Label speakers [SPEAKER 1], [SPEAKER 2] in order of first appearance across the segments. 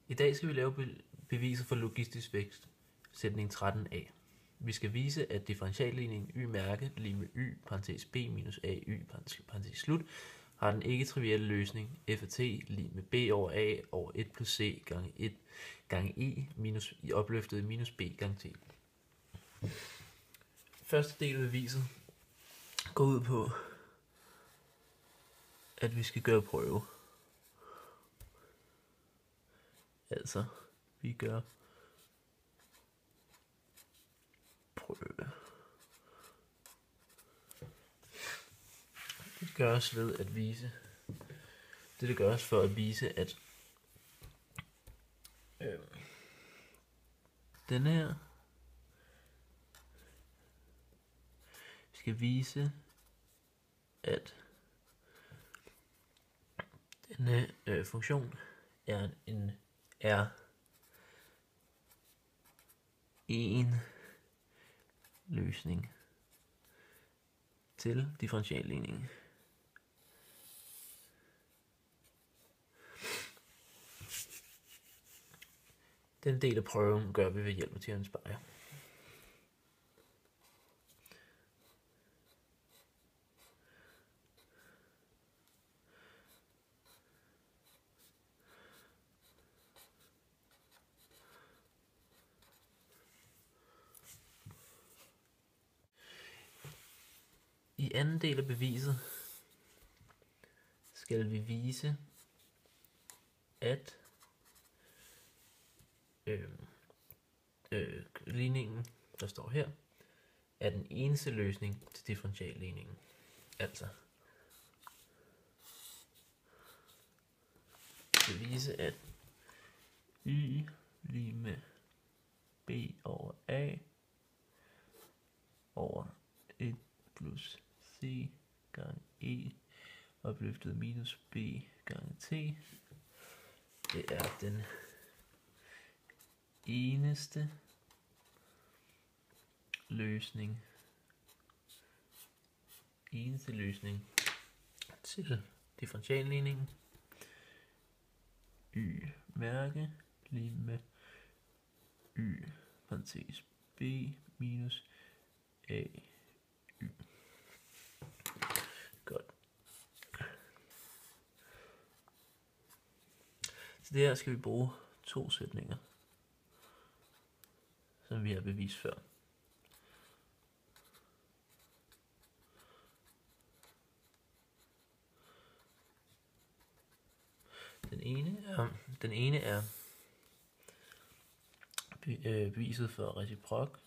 [SPEAKER 1] I dag skal vi lave beviset for logistisk vækst, sætning 13a. Vi skal vise, at differentialligningen y-mærke lig med y, parentes b minus a y, parentes slut, har den ikke-trivielle løsning f af t lig med b over a over 1 plus c gange 1 gange i minus i opløftet minus b gange t. Første del af beviset går ud på, at vi skal gøre prøve. Altså, vi gør prøve. Det gøres ved at vise, det gøres for at vise, at den her, vi skal vise, at denne funktion er en løsning til differentialligningen. Den del af prøven gør vi ved hjælp af teorem Speyer. I anden del af beviset skal vi vise, at ligningen, der står her, er den eneste løsning til differentialligningen. Altså, vi skal vise, at y lig med b over a over 1 plus c gange e opløftet minus b gange t. Det er den eneste løsning til differentialligningen. Y-mærke lige med y parentes b minus a y. Godt. Så det her skal vi bruge to sætninger, som vi har bevist før. Den ene er beviset for reciprok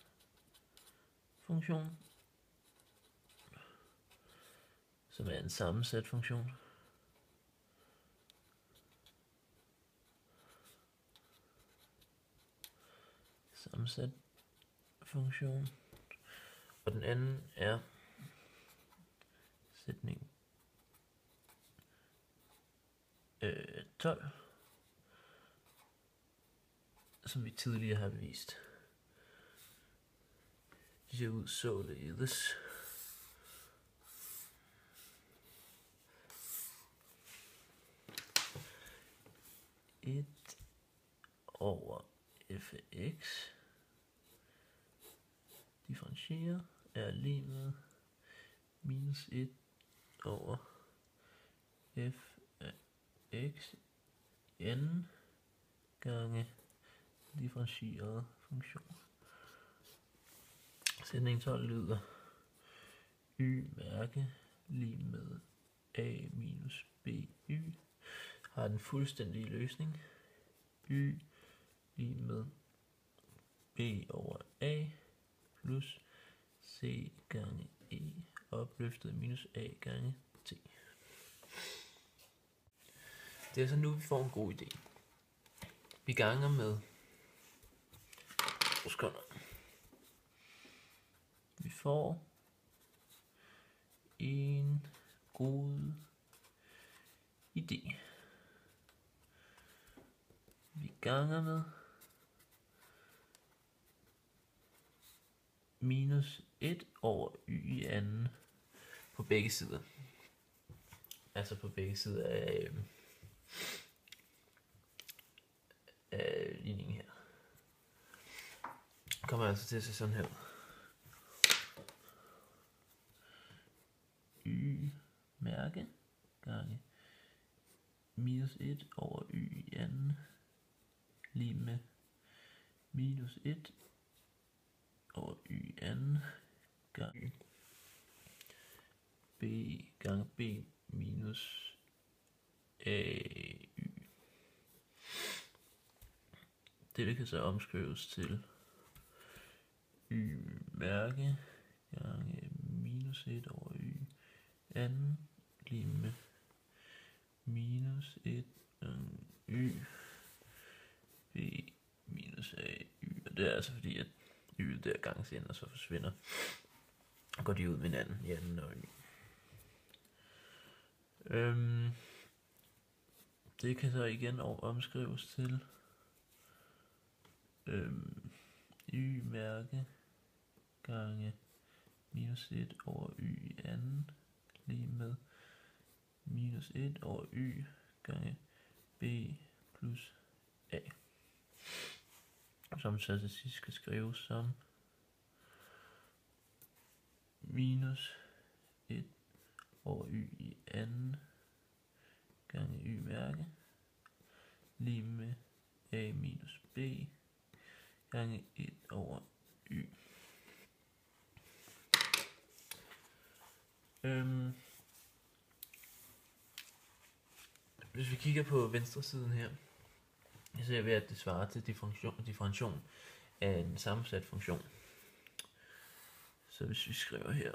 [SPEAKER 1] funktion, som er en sammensat funktion. Og den anden er sætning 12, som vi tidligere har bevist. De ser ud således. Et over f af x differentiere er lig med minus 1 over f af x n gange differentieret funktion. Sætning 12 lyder y-mærke lig med a minus by har den fuldstændige løsning y lig med b over a plus c gange e opløftet minus a gange t. Det er så nu, vi får en god idé. Vi ganger med vi får en god idé. Vi ganger med minus 1 over y i anden på begge sider. Altså på begge sider af kommer altså til at se sådan her. Y mærke gange minus 1 over y i anden lige med minus 1 over y i anden gange b gange b minus a y. Dette kan så omskrives til y mærke gange minus 1 over y anden lige med minus 1 gange y b minus a y. Og det er altså fordi, at y der ganges ind, og så forsvinder. Og går de ud med hinanden i anden og y. Det kan så igen omskrives til y mærke gange minus 1 over y i anden lige med minus 1 over y gange b plus a, som så til sidst skal skrives som minus 1 over y i anden gange y mærke lige med a minus b gange 1 over y. Hvis vi kigger på venstre siden her, så ser vi, at det svarer til differentiation af en sammensat funktion. Så hvis vi skriver her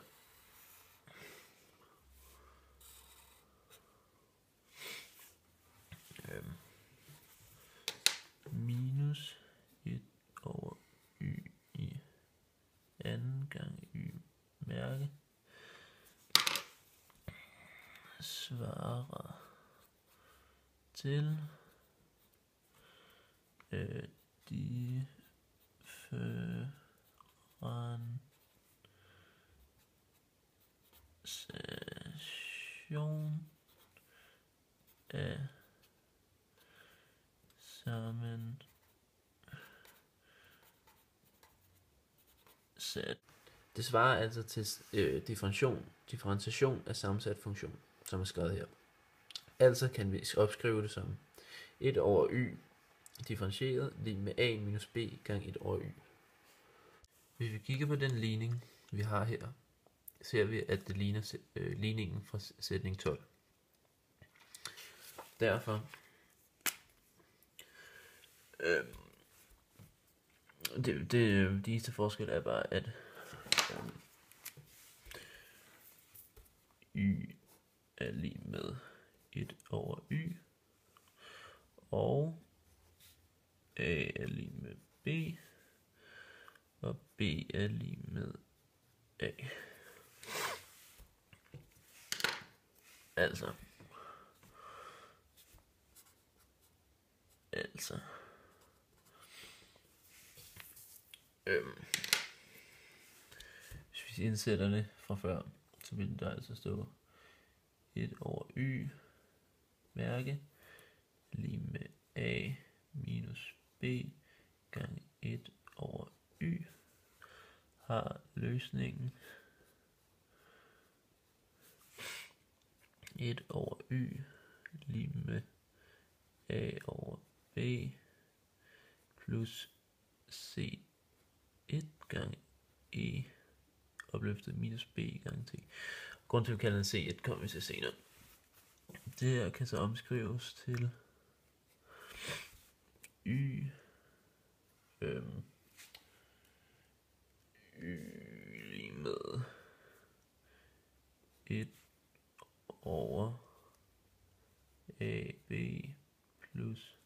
[SPEAKER 1] minus 1 over y i anden gange y mærke svarer til differentiation af sammensat. Det svarer altså til differentiation af sammensat funktion, som er skrevet her. Altså kan vi opskrive det som 1 over y differentieret lige med a minus b gange 1 over y. Hvis vi kigger på den ligning, vi har her, ser vi, at det ligner ligningen fra sætning 12. Derfor det eneste forskel er bare, at y er lige med 1 over y, og a er lige med b, og b er lige med a. Altså hvis vi indsætter det fra før, så vil der altså stå 1 over y mærke lige med a minus b gange 1 over y har løsningen 1 over y lige med a over b plus c1 gange e opløftet minus b gange t. Grunden til at vi kalder den c1 kommer vi til senere. Det her kan så omskrives til y lige med 1 over ab plus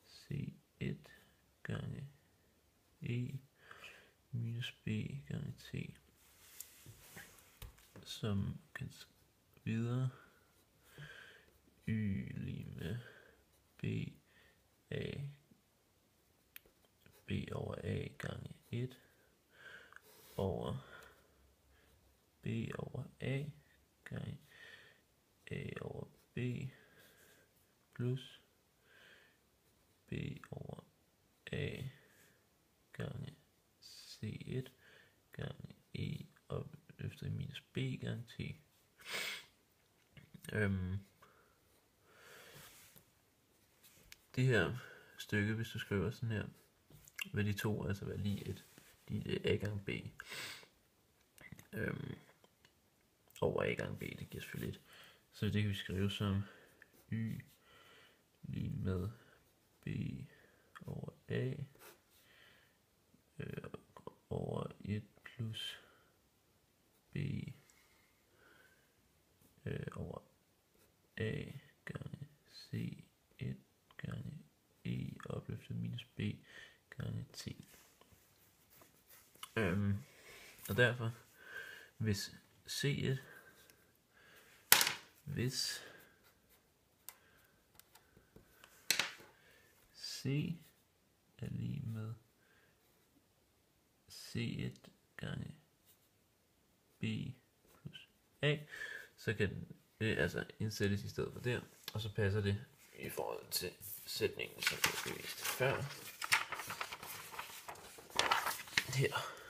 [SPEAKER 1] c1 gange e minus b gange t, som kan videre y lige med b over a gange 1 over b over a gange a over b plus b over a gange C1 gange E opløftet i minus B gange T. Det her stykke, hvis du skriver sådan her, vil de to altså være lige A gange B. Over A gange B, det giver selvfølgelig 1. Så det kan vi skrive som Y lige med B over A over 1 plus B over A gange C1 gange E opløftet minus B gange T. Og derfor, hvis C1, hvis C er lige med C1 gange B plus A, så kan det altså indsættes i stedet for der, og så passer det i forhold til sætningen, som vi viste før. Her.